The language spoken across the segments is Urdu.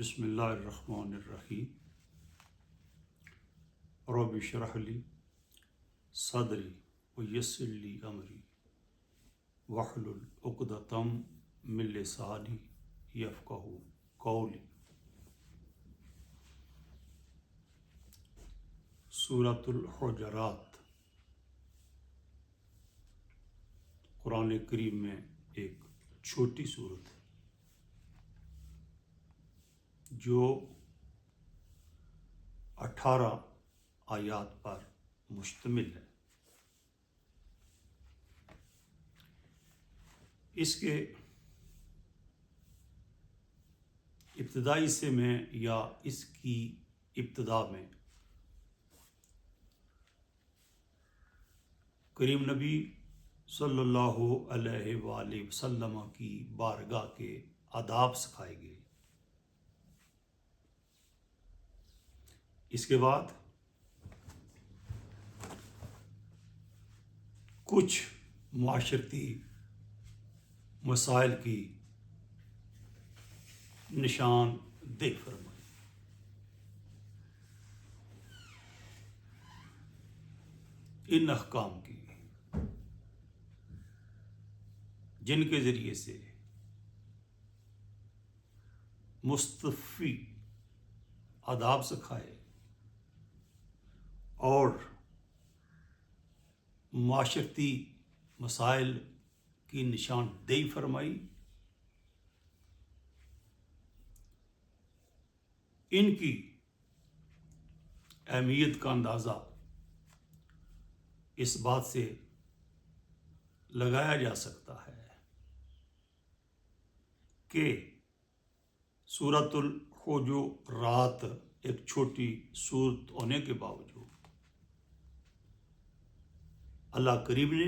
بسم اللہ الرحمن الرحیم رب اشرح لی صدری ویسر لی امری واحلل عقدۃ من لسانی یفقہوا قولی۔ سورۃ الحجرات قرآن کریم میں ایک چھوٹی سورت ہے جو 18 آیات پر مشتمل ہے۔ اس کے ابتدائی حصے میں یا اس کی ابتدا میں کریم نبی صلی اللہ علیہ وآلہ وسلم کی بارگاہ کے آداب سکھائے گئے۔ اس کے بعد کچھ معاشرتی مسائل کی نشان دہی فرمائی۔ ان احکام کی جن کے ذریعے سے مصطفی آداب سکھائے اور معاشرتی مسائل کی نشاندہی فرمائی، ان کی اہمیت کا اندازہ اس بات سے لگایا جا سکتا ہے کہ سورۃ الحجرات ایک چھوٹی سورت ہونے کے باوجود اللہ کریم نے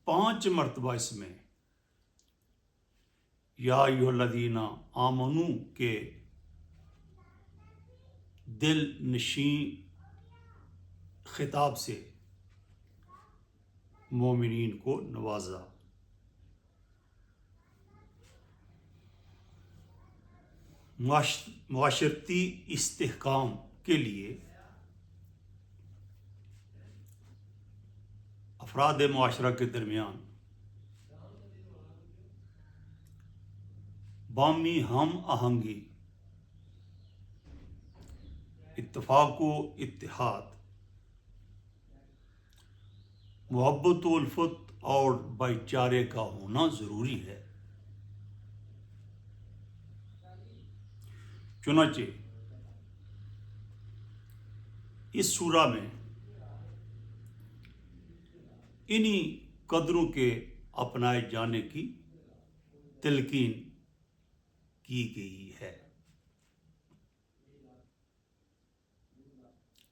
5 مرتبہ اس میں یا ایھا الذین آمنوا کے دل نشین خطاب سے مومنین کو نوازا۔ معاشرتی استحکام کے لیے افراد معاشرہ کے درمیان باہمی ہم آہنگی، اتفاق و اتحاد، محبت و الفت اور بھائی چارے کا ہونا ضروری ہے۔ چنانچہ اس سورہ میں انہی قدروں کے اپنائے جانے کی تلقین کی گئی ہے۔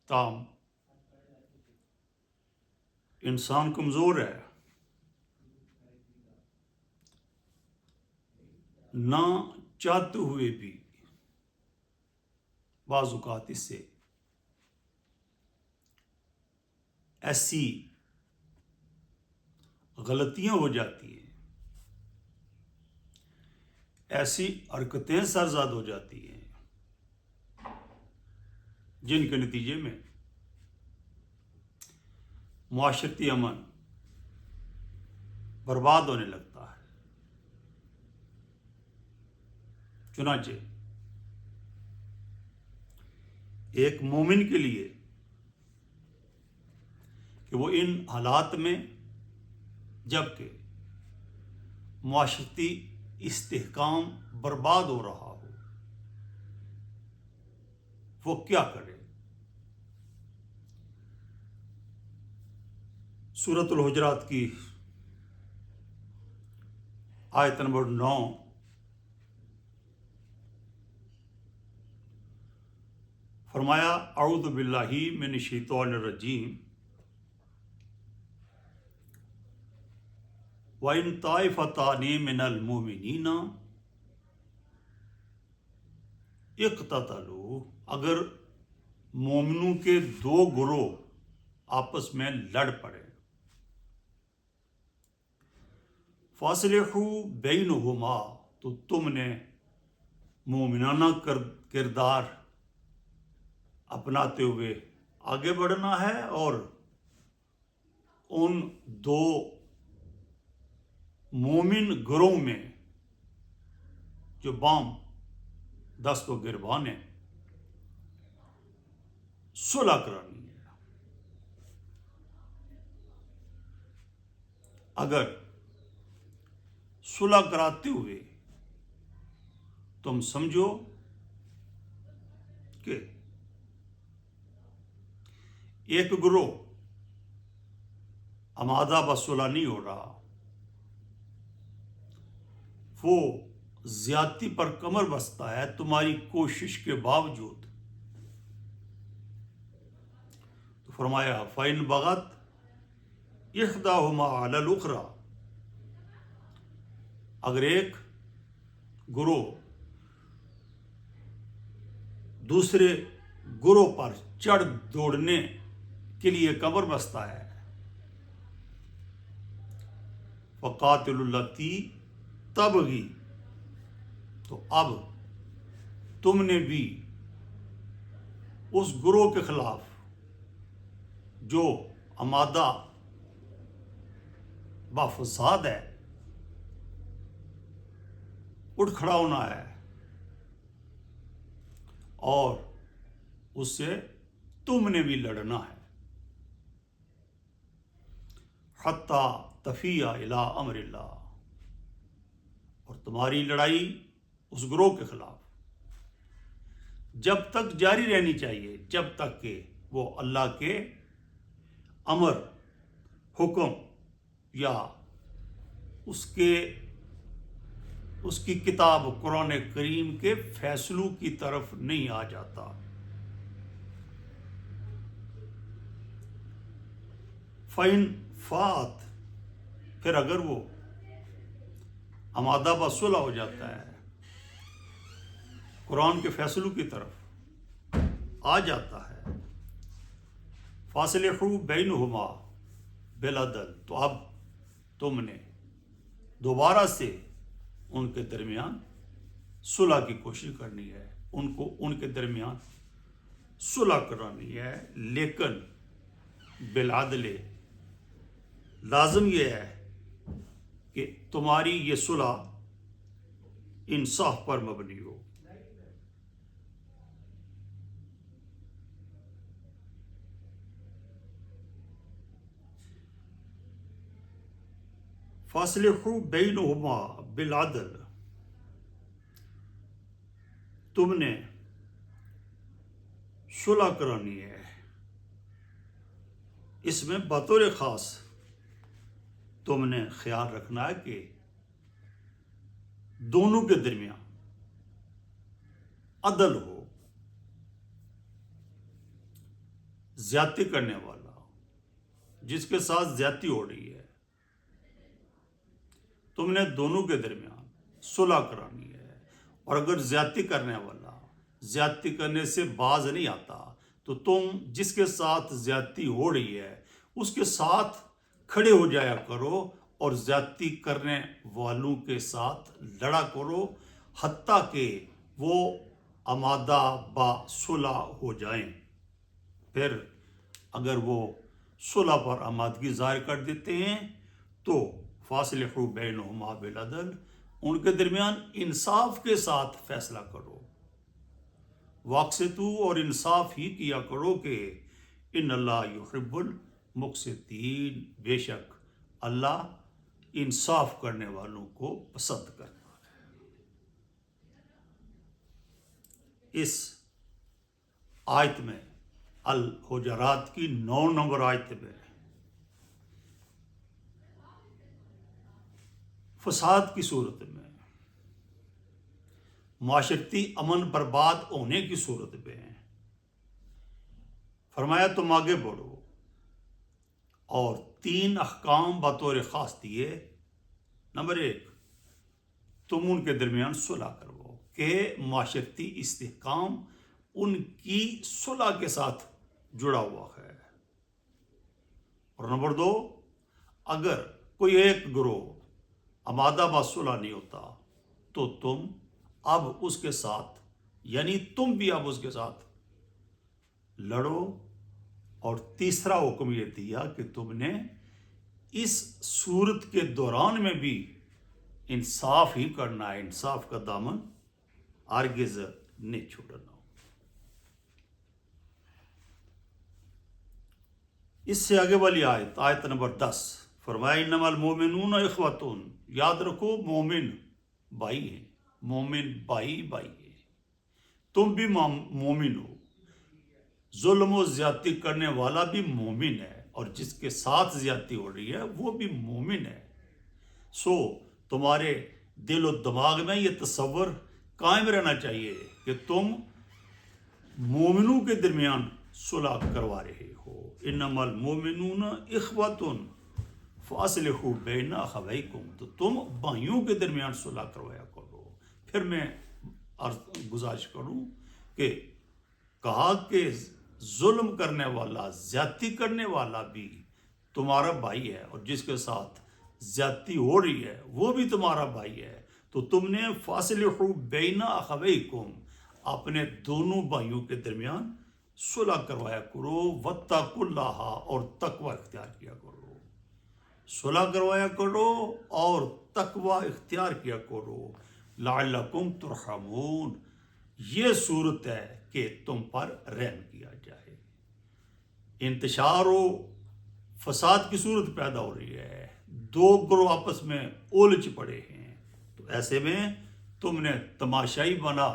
تاہم انسان کمزور ہے، نہ چاہتے ہوئے بھی بعض اوقات اس سے ایسی غلطیاں ہو جاتی ہیں، ایسی حرکتیں سرزاد ہو جاتی ہیں جن کے نتیجے میں معاشرتی امن برباد ہونے لگتا ہے۔ چنانچہ ایک مومن کے لیے کہ وہ ان حالات میں جبکہ معاشرتی استحکام برباد ہو رہا ہو وہ کیا کرے۔ سورۃ الحجرات کی آیت نمبر 9 فرمایا اعوذ باللہ من الشیطان الرجیم وَإِن طَائِفَتَانِ مِنَ الْمُؤْمِنِينَ اقتتلوا، اگر مومنوں کے 2 گروہ آپس میں لڑ پڑے، فَأَصْلِحُوا بَيْنَهُمَا، تو تم نے مومنانہ کردار اپناتے ہوئے آگے بڑھنا ہے، اور ان دو مومن گروہ میں جو بام دست و گریبان ہیں صلح کرانی ہے۔ اگر صلح کراتے ہوئے تم سمجھو کہ ایک گروہ آمادہ بصلح نہیں ہو رہا، وہ زیادتی پر کمر بستہ ہے تمہاری کوشش کے باوجود، تو فرمایا فَإِن بَغَتْ إِحْدَاهُمَا عَلَى الْأُخْرَى، اگر ایک گروہ دوسرے گروہ پر چڑھ دوڑنے کے لیے کمر بستہ ہے، فَقَاتِلُوا الَّتِي تَبْغِي، تو اب تم نے بھی اس گروہ کے خلاف جو آمادہ بفساد ہے اٹھ کھڑا ہونا ہے، اور اس سے تم نے بھی لڑنا ہے، حتیٰ تفیء الی امر اللہ، اور تمہاری لڑائی اس گروہ کے خلاف جب تک جاری رہنی چاہیے جب تک کہ وہ اللہ کے امر، حکم یا اس کی کتاب قرآن کریم کے فیصلوں کی طرف نہیں آ جاتا۔ فَإِن فَات، پھر اگر وہ آمادہ بصلح ہو جاتا ہے، قرآن کے فیصلوں کی طرف آ جاتا ہے، فَأَصْلِحُوا بَيْنَهُمَا بِالْعَدْلِ، تو اب تم نے دوبارہ سے ان کے درمیان صلح کی کوشش کرنی ہے، ان کے درمیان صلح کرانی ہے، لیکن بالعدل، لازم یہ ہے کہ تمہاری یہ صلح انصاف پر مبنی ہو۔ فَأَصْلِحُوا بَيْنَهُمَا بِالْعَدْلِ، تم نے صلح کرانی ہے، اس میں بطور خاص تم نے خیال رکھنا ہے کہ دونوں کے درمیان عدل ہو، زیادتی کرنے والا جس کے ساتھ زیادتی ہو رہی ہے، تم نے دونوں کے درمیان صلح کرانی ہے، اور اگر زیادتی کرنے والا زیادتی کرنے سے باز نہیں آتا تو تم جس کے ساتھ زیادتی ہو رہی ہے اس کے ساتھ کھڑے ہو جایا کرو اور زیادتی کرنے والوں کے ساتھ لڑا کرو، حتیٰ کہ وہ آمادہ بصلح ہو جائیں۔ پھر اگر وہ صلح پر آمادگی ظاہر کر دیتے ہیں تو فَأَصْلِحُوا بَيْنَهُمَا بِالْعَدْلِ، ان کے درمیان انصاف کے ساتھ فیصلہ کرو، واقسطوا، اور انصاف ہی کیا کرو کہ ان اللہ یحب المقسطین، بے شک اللہ انصاف کرنے والوں کو پسند کرتا ہے۔ اس آیت میں الحجرات کی 9 نمبر آیت میں فساد کی صورت میں، معاشرتی امن برباد ہونے کی صورت میں فرمایا تم آگے بڑھو، اور 3 احکام بطور خاص دیے۔ نمبر 1، تم ان کے درمیان صلح کرو کہ معاشرتی استحکام ان کی صلح کے ساتھ جڑا ہوا ہے، اور نمبر 2، اگر کوئی ایک گروہ آمادہ بصلح نہیں ہوتا تو تم اب اس کے ساتھ یعنی تم بھی اب اس کے ساتھ لڑو. اور تیسرا حکم یہ دیا کہ تم نے اس صورت کے دوران میں بھی انصاف ہی کرنا ہے, انصاف کا دامن ہرگز نہیں چھوڑنا. اس سے آگے والی آیت نمبر 10 فرمایا انما المومنون اخوتون, یاد رکھو مومن بھائی ہیں, مومن بھائی ہیں, تم بھی مومن ہو. ظلم و زیادتی کرنے والا بھی مومن ہے اور جس کے ساتھ زیادتی ہو رہی ہے وہ بھی مومن ہے. سو تمہارے دل و دماغ میں یہ تصور قائم رہنا چاہیے کہ تم مومنوں کے درمیان صلح کروا رہے ہو. انما المومنون اخوتن فاصلحوا بین اخویکم, تو تم بھائیوں کے درمیان صلح کروایا کرو. پھر میں گزارش کروں کہ کہا کہ ظلم کرنے والا, زیادتی کرنے والا بھی تمہارا بھائی ہے اور جس کے ساتھ زیادتی ہو رہی ہے وہ بھی تمہارا بھائی ہے. تو تم نے فاصلحوا بین اخویکم, اپنے دونوں بھائیوں کے درمیان صلح کروایا کرو. واتقوا اللہ, اور تقوی اختیار کیا کرو. صلح کروایا کرو اور تقوی اختیار کیا کرو. لعلکم ترحمون, یہ صورت ہے کہ تم پر رحم کیا جائے. انتشار و فساد کی صورت پیدا ہو رہی ہے, دو گروہ آپس میں الجھ پڑے ہیں, تو ایسے میں تم نے تماشائی بنا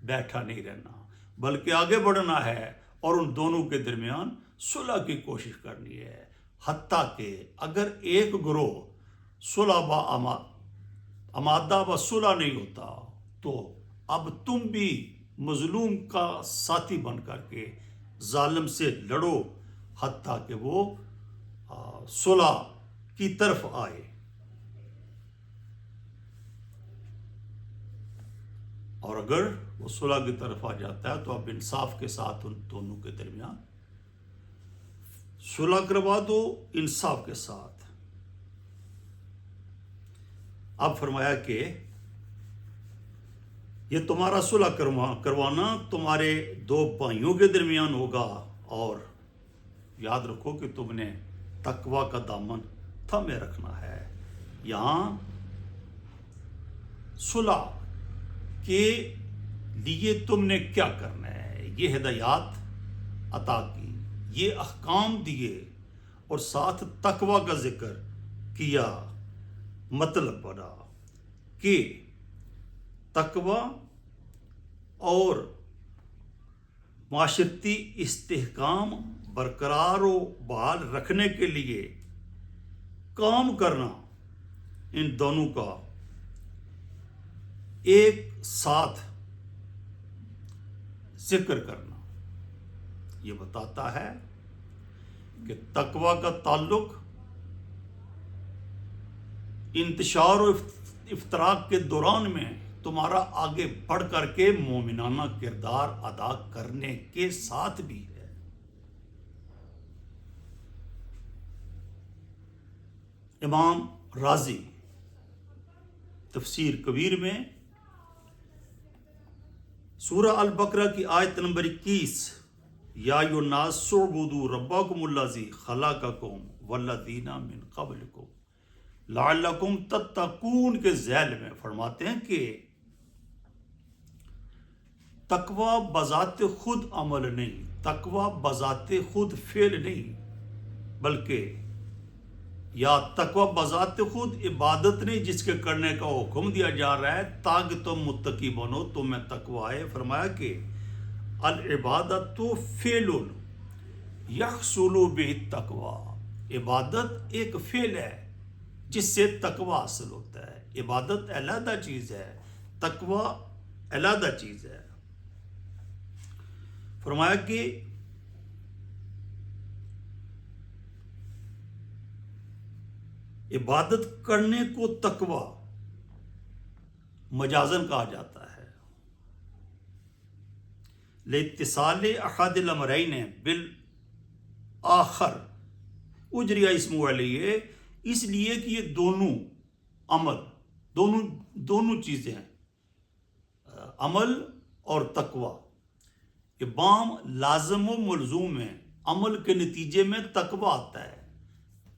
بیٹھا نہیں رہنا بلکہ آگے بڑھنا ہے اور ان دونوں کے درمیان صلح کی کوشش کرنی ہے. حتیٰ کہ اگر ایک گروہ صلح آمادہ و صلح نہیں ہوتا تو اب تم بھی مظلوم کا ساتھی بن کر کے ظالم سے لڑو حتیٰ کہ وہ صلح کی طرف آئے. اور اگر وہ صلح کی طرف آ جاتا ہے تو اب انصاف کے ساتھ ان دونوں کے درمیان صلح کروا دو, انصاف کے ساتھ. اب فرمایا کہ یہ تمہارا صلح کروانا تمہارے دو بھائیوں کے درمیان ہوگا, اور یاد رکھو کہ تم نے تقوی کا دامن تھامے رکھنا ہے. یہاں صلح کے لیے تم نے کیا کرنا ہے, یہ ہدایات عطا کی, یہ احکام دیے اور ساتھ تقوی کا ذکر کیا. مطلب بنا کہ تقوی اور معاشرتی استحکام برقرار و بحال رکھنے کے لیے کام کرنا, ان دونوں کا ایک ساتھ ذکر کرنا یہ بتاتا ہے کہ تقوی کا تعلق انتشار و افتراق کے دوران میں تمہارا آگے بڑھ کر کے مومنانہ کردار ادا کرنے کے ساتھ بھی ہے. امام رازی تفسیر کبیر میں سورہ البقرہ کی آیت نمبر 21 یا ایھا الناس اعبدوا ربکم الذی خلقکم والذین من قبلکم لعلکم تتقون کے ذیل میں فرماتے ہیں کہ تقوی بذات خود عمل نہیں, تقوی بذات خود فعل نہیں, بلکہ یا تقوی بذات خود عبادت نہیں جس کے کرنے کا حکم دیا جا رہا ہے تاکہ تم متقی بنو, تم میں تقوی آئے. فرمایا کہ العبادت فعل یحصل بہ التقوی, عبادت ایک فعل ہے جس سے تقوی حاصل ہوتا ہے. عبادت علیحدہ چیز ہے, تقوی علیحدہ چیز ہے. فرمایا کہ عبادت کرنے کو تقوی مجازن کہا جاتا ہے. لاتصال احد الامرین بالآخر اجری اسمہ علیہ, اس لیے کہ یہ دونوں عمل دونوں چیزیں عمل اور تقوی یہ بام لازم و ملزوم ہیں. عمل کے نتیجے میں تقوی آتا ہے.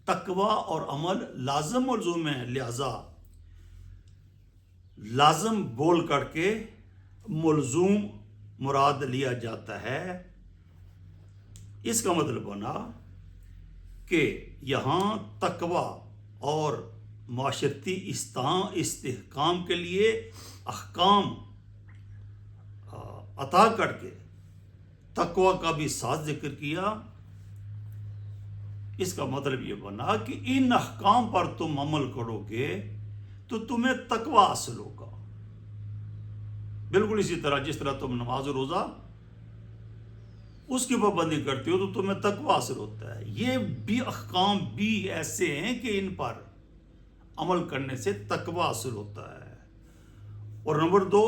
تقوی اور عمل لازم ملزوم ہیں، لہذا لازم بول کر کے ملزوم مراد لیا جاتا ہے. اس کا مطلب بنا کہ یہاں تقوی اور معاشرتی استحکام کے لیے احکام عطا کر کے تقوی کا بھی ساتھ ذکر کیا. اس کا مطلب یہ بنا کہ ان احکام پر تم عمل کرو گے تو تمہیں تقوی حاصل ہوگا. بالکل اسی طرح جس طرح تم نماز و روزہ اس کی پابندی کرتے ہو تو تمہیں تقوی حاصل ہوتا ہے. یہ بھی احکام بھی ایسے ہیں کہ ان پر عمل کرنے سے تقوی حاصل ہوتا ہے. اور نمبر 2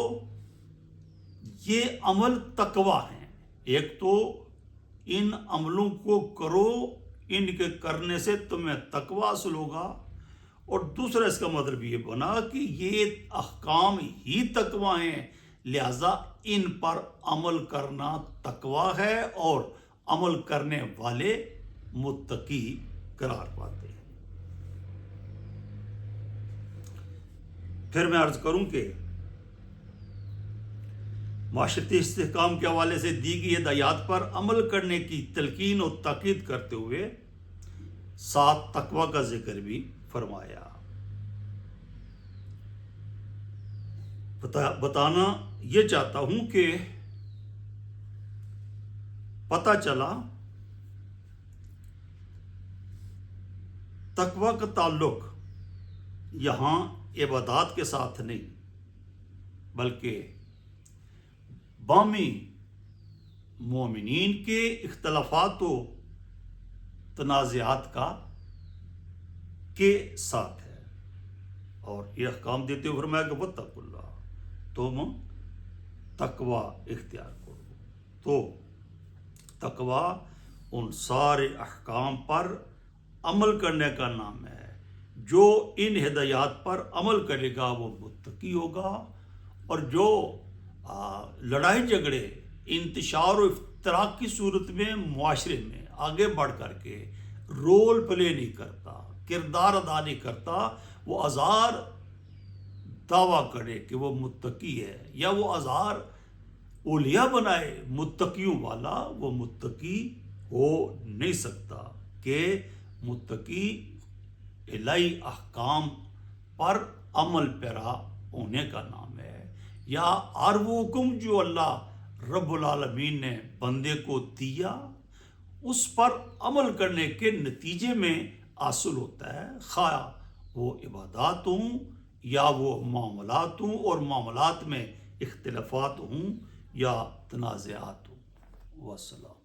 یہ عمل تقوی ہیں. ایک تو ان عملوں کو کرو، ان کے کرنے سے تمہیں تقوی حاصل ہوگا، اور دوسرا اس کا مطلب یہ بنا کہ یہ احکام ہی تقوی ہیں، لہذا ان پر عمل کرنا تقوی ہے اور عمل کرنے والے متقی قرار پاتے ہیں. پھر میں عرض کروں کہ معاشرتی استحکام کے حوالے سے دی گئی ہدایات پر عمل کرنے کی تلقین و تاکید کرتے ہوئے ساتھ تقوی کا ذکر بھی فرمایا. بتانا یہ چاہتا ہوں کہ پتہ چلا تقوی کا تعلق یہاں عبادات کے ساتھ نہیں بلکہ بامی مومنین کے اختلافات و تنازعات کے ساتھ ہے. اور یہ احکام دیتے ہوئے فرمایا کہ واتقوا اللہ، تم تقوی اختیار کرو. تو تقوی ان سارے احکام پر عمل کرنے کا نام ہے. جو ان ہدایات پر عمل کرے گا وہ متقی ہوگا، اور جو لڑائی جھگڑے انتشار و افتراق کی صورت میں معاشرے میں آگے بڑھ کر کے رول پلے نہیں کرتا، کردار ادا نہیں کرتا، وہ ہزار دعویٰ کرے کہ وہ متقی ہے یا وہ ہزار اولیاء بنائے متقیوں والا، وہ متقی ہو نہیں سکتا. کہ متقی الہی احکام پر عمل پیرا ہونے کا نام ہے، یا ہر وہ حکم جو اللہ رب العالمین نے بندے کو دیا اس پر عمل کرنے کے نتیجے میں حاصل ہوتا ہے، خواہ وہ عبادات ہوں یا وہ معاملات ہوں، اور معاملات میں اختلافات ہوں یا تنازعات ہوں. والسلام.